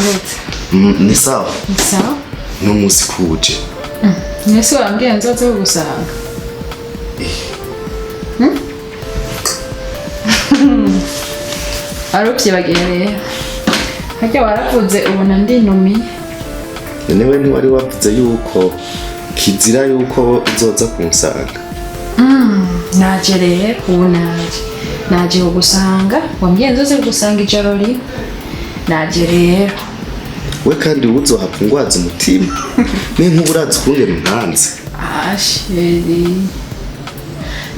gute? Ni sawa. Ni sawa? No musi kuje. Nese wambwiye nzoze kugusanga. Arupye bagereye. Hajya waravuze ubona ndinumiye. Newe ntiwari wavuze yuko kizira yuko uzoza kunsanga. Naje rero ubu naje kugusanga wambwiye nzoze kugusanga ijoro rimwe. Naje rero we kandi uzohapfa ngwaza umutima ni nk'uburazi kungera ntanze. Sheri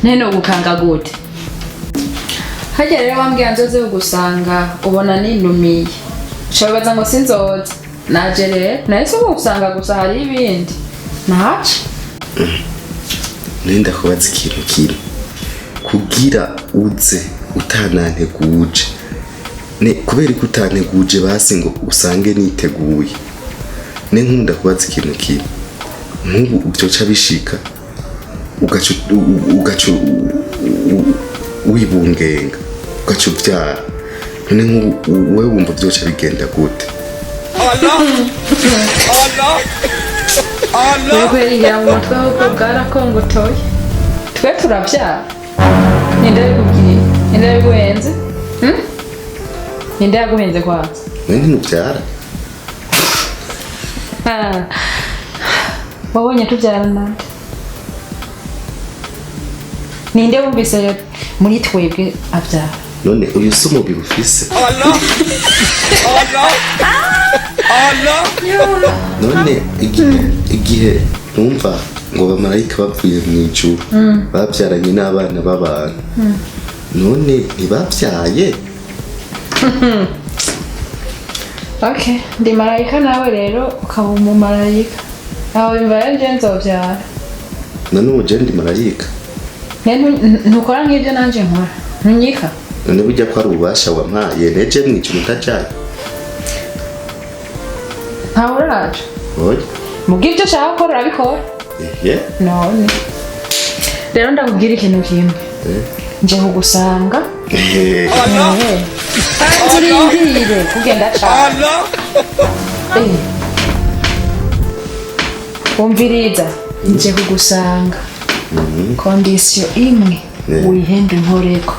neno gukanga gute? Hajya rero wambwiye nzoze kugusanga ubona ninumiye. Shabaza ngo sinzoza. Naje rero nahise kugusanga gusa hari ibindi. Naje nenda kubaza ikintu kiri kugira uze utananteguje ne kubera ko utanteguje basi ngo usange niteguye ne nkunda kubaza ikintu kiri nk'ubu byoca bishika ugacu wibungenga ugacu byara ne nk'ubu wewe wumva byoca bigenda gute? Wewe ya mutwe uko bwarakongotoye. Twe turabyara. Ninde bikubwiye? Ninde biguhenze? Ninde yaguhenze kwa? Wewe ntubyara. Wabonye tubyara nande? Ninde wumvise muri twebwe abyara? None uyu si umubiri ufise. None igihe numva ngo bamarayika bapfuye mu ijuru babyaranye n'abana b'abantu none ntibabyaye? Okay, ndi marayika nawe rero ukaba umumarayika. Aho bibaye nje nzobyara. None uje ndi marayika? Ntukora nk'ibyo nanje nkora. Ntunyika? None burya ko ari ububasha wampaye neje mu ijuru utacyari. Uraje? Oya. Mubwire ushaka gukora urabikora? None. Rero ndakubwira ikintu kimwe. Nje kugusanga. Turindire kugenda cyane. Umviriza nje kugusanga. Kondisiyo imwe wihende nkoreko.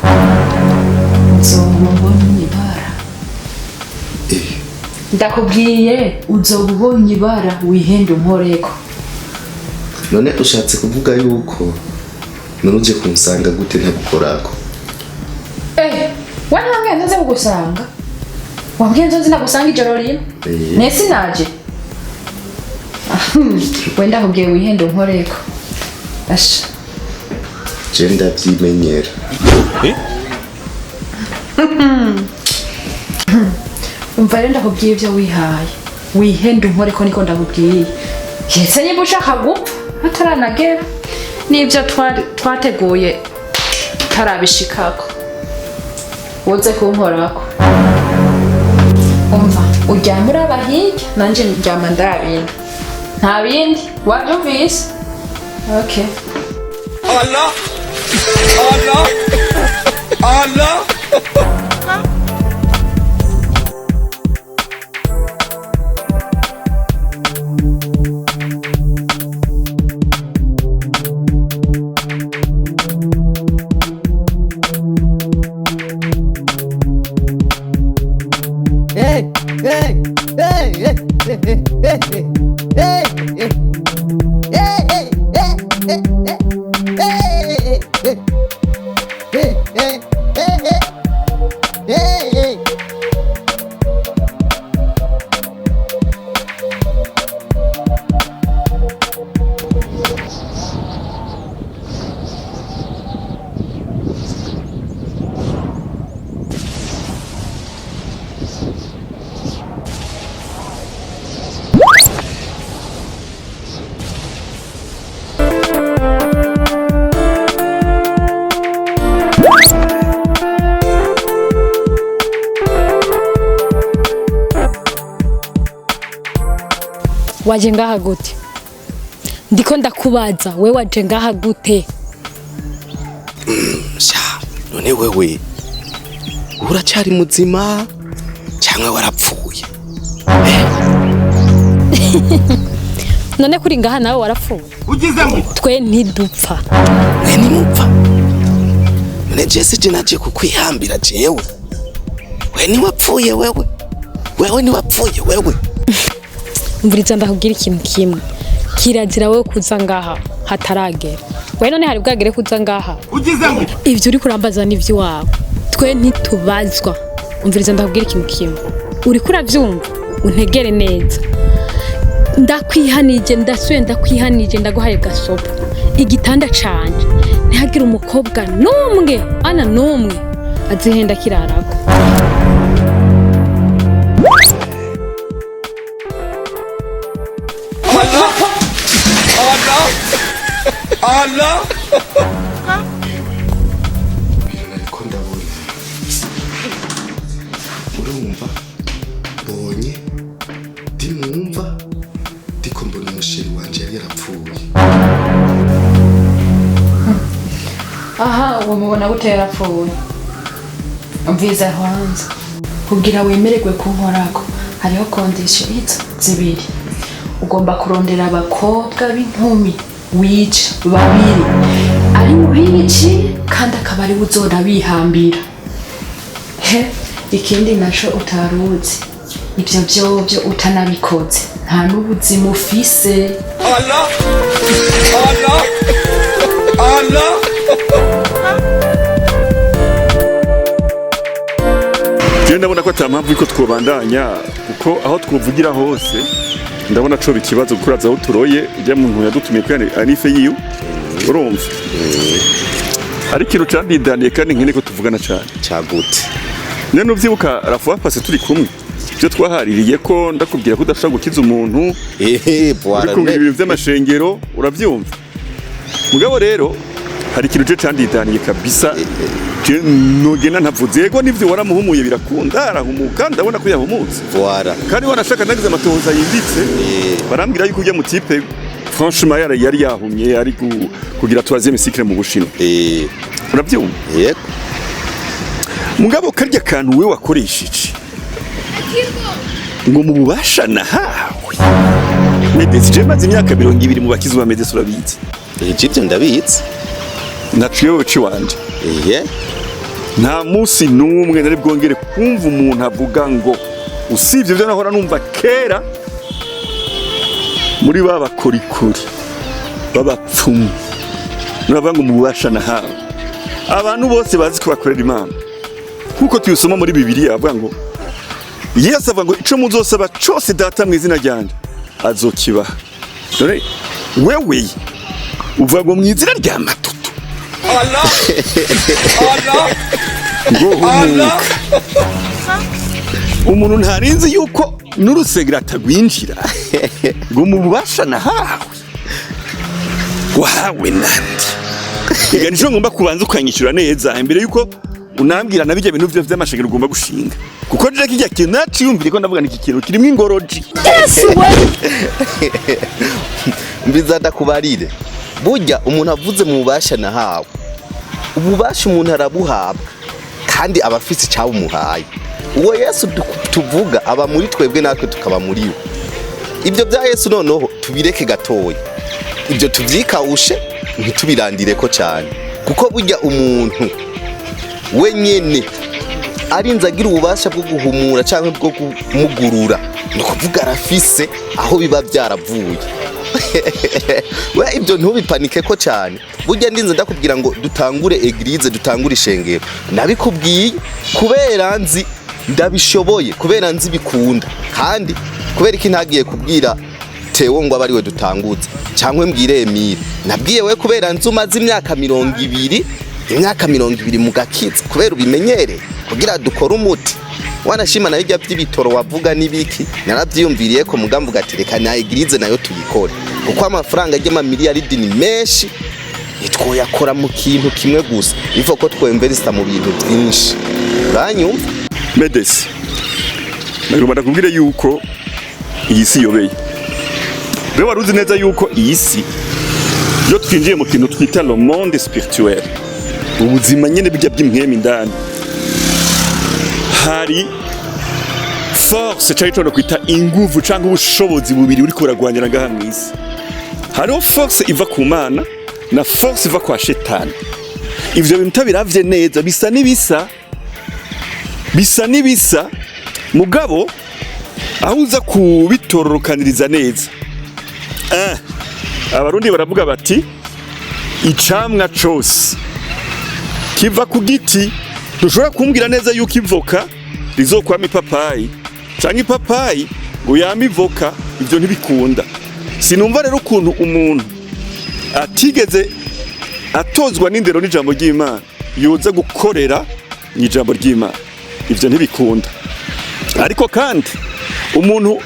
Nzobona ibara. Ndakubwiye uzobonye ibara wihende nkoreko. None ushatse kuvuga yuko nuje kunsanga gute ntagukorako? Wambwiye nzoze kugusanga. Wambwiye nzoze nagusanga ijoro rimwe. Nesi naje. Wenda kubwiye wihende nkoreko. Asha. Je ndavyimenyera. Umva rero ndakubwiye ibyo wihaye. Wihende nkoreko niko ndakubwiye. Yese niba ushaka gupfa ataranagera n'ibyo twateguye tarabishikako. Uze kunkorako. Umva uryama uraba hirya nanje ndyama ndabindi. Nta bindi wabyumvise? Okay. Allah. Waje ngaha gute? Ndiko ndakubaza we waje ngaha gute? None wewe uracyari muzima cyangwa warapfuye? none kuri ngaha nawe warapfuye ugize ngo twe ntidupfa mwe nimupfa mune Jesse je naje kukwihambira jewe we ni wapfuye wewe ni wapfuye wewe mvuriza ndakubwira ikintu kimwe kirazira wewe kuza ngaha hataragera we none hari bwagere kuza ngaha ugize ngo ivyo uri kurambaza n'ivyo wawe twe ntitubazwa umvuriza ndakubwira ikintu kimwe uri kuravyumva untegere neza ndakwihanije ndakwihanije ndaguhaye gasopo igitanda canje ntihagira umukobwa numwe ana numwe azihenda kirarako Allah ariko ndabona urumva bonye ndimwumva ndiko mbona umusheri wanje yari yarapfuye. aha uwo mubona gute yarapfuye umvize hanze kugira wemererwe kunkorako hariho condition zibiri ugomba kurondera abakobwa b'inkumi wica babiri ari mubici kandi akaba ari uzora bihambira ikindi naco utaruzi ivyo vyovyo utanabikoze nta n'ubuzima ufise. Allah Allah Allah ndabona ko atampamvu iko twobandanya kuko aho twovugira hose ndabona co bikibazo kuraza aho turoye ujya muntu yadutumiye ko anife yiwe urumva ariko ikintu candidaniye kandi nkene ko tuvugana cyane Cagute none uvyibuka rafuwa pase turi kumwe byo twahaririye ko ndakubwira ko udashaka gukiza umuntu bwara uri ibintu vy'amashengero uravyumva mugabo rero hari ikintu je candidaniye kabisa nogena ntavuze yego nivyo waramuhumuye birakunda arahumuka ndabona ko yahumutse bwara kandi wanashaka nagize amatohoza yimbitse barambwira yuko ujya mu type franchement yari yahumye ari kugira 3e cycle mu Bushinwa urabyumva yego mugabo karya kantu we wakoresheje ngo mu bubasha nahawe medesi je maze imyaka 200 mu bakizi ba medesi urabizi ivyo ndabizi naciyewe ciwanje nta musi n'umwe nari bwongere kumva umuntu avuga ngo usibye byo nahora numva kera muri babakorikori babapfumu navuga ngo mu bubasha nahawe abantu bose bazi ko bakorera Imana kuko tuyusoma muri Bibiliya avuga ngo Yesu avuga ngo ico muzosaba cyose data mu izina ryanje azokibaha dore wewe uvuga ngo mu izina rya Madudu Allah Allah ngo humuka umuntu ntarinzi yuko n'urusegera atagwinjira ngo mu bubasha nahawe wahawe nandi ega nico ngomba kubanza ukanyishura neza imbere yuko unambwira nabijya bintu byo vy'amashengero ugomba gushinga kuko je kijya kintu naciyumvire ko ndavuga niki kintu kirimo ingoroji mbiza ndakubarire burya umuntu avuze mu bubasha nahawe ububasha umuntu arabuhabwa kandi abafise cyabo muhaye uwo Yesu tuvuga aba muri twebwe natwe tukaba muri we ibyo bya Yesu noneho tubireke gatoya ibyo tuvyikawushe ntitubirandire ko cyane kuko burya umuntu wenyene arinze agira ububasha bwo guhumura cyangwa bwo kumugurura no kuvuga arafise aho biba byaravuye we ibyo ntubipanike ko cyane burya ndinze ndakubwira ngo dutangure eglise dutangure ishengero nabikubwiye kubera nzi ndabishoboye kubera nzi bikunda kandi kubera iki ntagiye kubwira Tewo ngo abari we dutanguze cyangwa mbwire Emile nabwiye we kubera nzi umaze imyaka 200 mu gakiza kubera ubimenyere kugira dukora umuti wanashima nayo by'ibitoro wavuga nibiki narabyiyumviriye ko mugambo gatereka na eglise nayo tuyikore kuko amafaranga y'ama miliyaridi ni menshi itwoyakora mu kintu kimwe gusa ivo ko twemberista mu bintu byinshi uranyumva medesi nagomba ndakubwire yuko iyi si yobeye be waruzi neza yuko iyi si yo twinjiye mu kintu twita le monde spirituel ubuzima nyene bijya by'imwemi ndani hari force cyari cyo kwita inguvu cyangwa ubushobozi bubiri uri kuragwanira ngaha mwisi. Hariho force iva ku Mana na force iva kwa shetani. Ivyo bintu biravye neza bisa nibisa mugabo ahuza kubitororokaniriza neza. Abarundi baravuga bati icamwa cose kiva ku giti ntushobora kumbwira neza yuko ivoka rizokwama ipapayi canke ipapayi ngo yama ivoka, ivyo ntibikunda. Sinumva rero ukuntu umuntu atigeze atozwa n'indero n'ijambo ry'Imana yoza gukorera n'ijambo ry'Imana, ivyo ntibikunda. Ariko kandi umuntu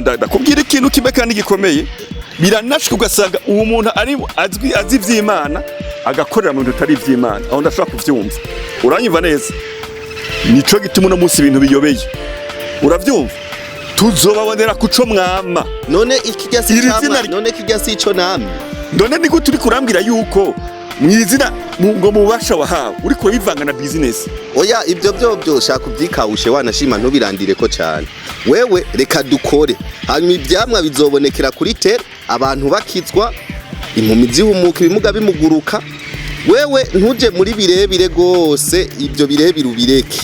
ndakubwira ikintu kimwe kandi gikomeye, biranashika ugasanga uwo muntu ari azi ivy'Imana agakorera mu bintu bitari ivy'Imana, aho ndashaka kuvyumva. Uranyumva neza? Nico gituma no munsi ibintu biyobeye. Uravyumva? Tuzobabonera kuco mwama. None ikijya si cyama, none kijya si ico namwe. None niko turi kurambira yuko mwizina ngo mubasha wahawe uri ko bivanga na business. Oya ibyo shaka kubyikawushe wanashima ntubirandire ko cyane. Wewe reka dukore. Hanyuma ibyamwa bizobonekera kuri tere, abantu bakizwa, impumi zihumuka, ibimuga bimuguruka. Wewe ntuje muri birebire gose, ibyo birebire ubireke.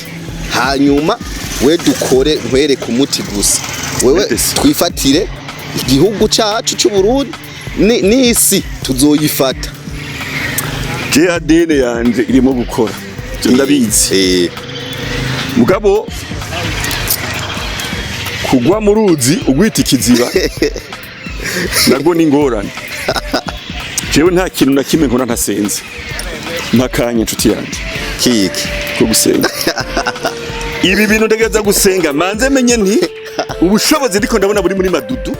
Hanyuma we dukore nkwere ku muti gusa. Wewe twifatire igihugu cyacu cy'u Burundi n'isi tuzoyifata. ADN yanje irimo gukora. Ndabizi. Mugabo kugwa mu ruzi ugwita ikiziba nabwo ni ngorane. Jewe nta kintu na kimwe nkora ntasenze. Mpakanye inshuti yanje. Kiki ko gusenga. Ibi bintu ndageza gusenga manze menye nti ubushobozi ndiko ndabona buri muri Madudu.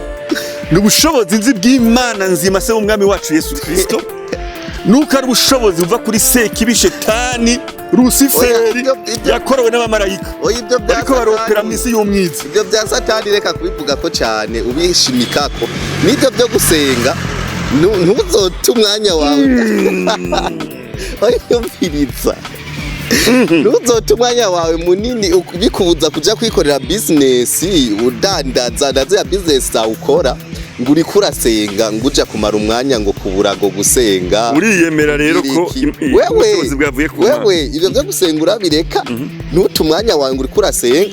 Ni ubushobozi nzi bw'Imana nzima se umwami wacu Yesu Kristo. Nuko ari ubushobozi buva kuri Sekibi Shetani Rusiferi yakorowe n'abamarayika. Ariko baropera mu isi y'umwiza. Ibyo bya Satani reka kubivuga ko cyane ubishimikako. Nibyo byo gusenga ntuzote umwanya wawe. Oyumviriza. Ntuzote umwanya wawe munini bikubuza kuja kwikorera business udandaza ndaze ya business ukora. Nguri kurasenga nguja kumara umwanya ngo kuburago gusenga. Uriyemera rero ko ubushobozi bwavuye ku Mana. Wewe ibyo byo gusenga urabireka ntutu umwanya wawe nguri kurasenga.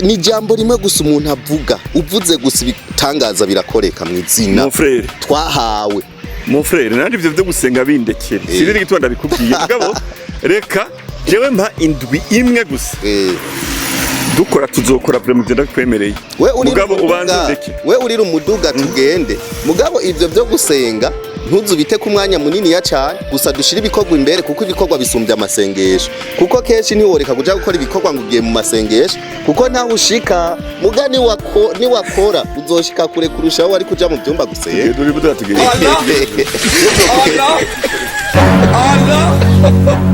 Ni jambo rimwe gusa umuntu avuga, uvuze gusa bitangaza birakoreka mu izina. Mon frère twahawe. Mon frère nandi ibyo byo gusenga bindekere. Siriri gitwanda bikubwiye mugabo reka jewe mpa indwi imwe gusa. Dukora tuzokora vraiment byenda kwemereye. Mugabo ubanze ndeke. We urira umuduga tugende. Mugabo ivyo byo gusenga ntuzubite ku mwanya munini ya cyane gusa dushira ibikorwa imbere kuko ibikorwa bisumbya amasengesho. Kuko kenshi ntiworeka kuja gukora ibikorwa ngo ugiye mu masengesho kuko ntaho ushika mugani ni wakora uzoshika kure kurushaho wari kuja mu byumba gusenga. Dore budatugiye. Allah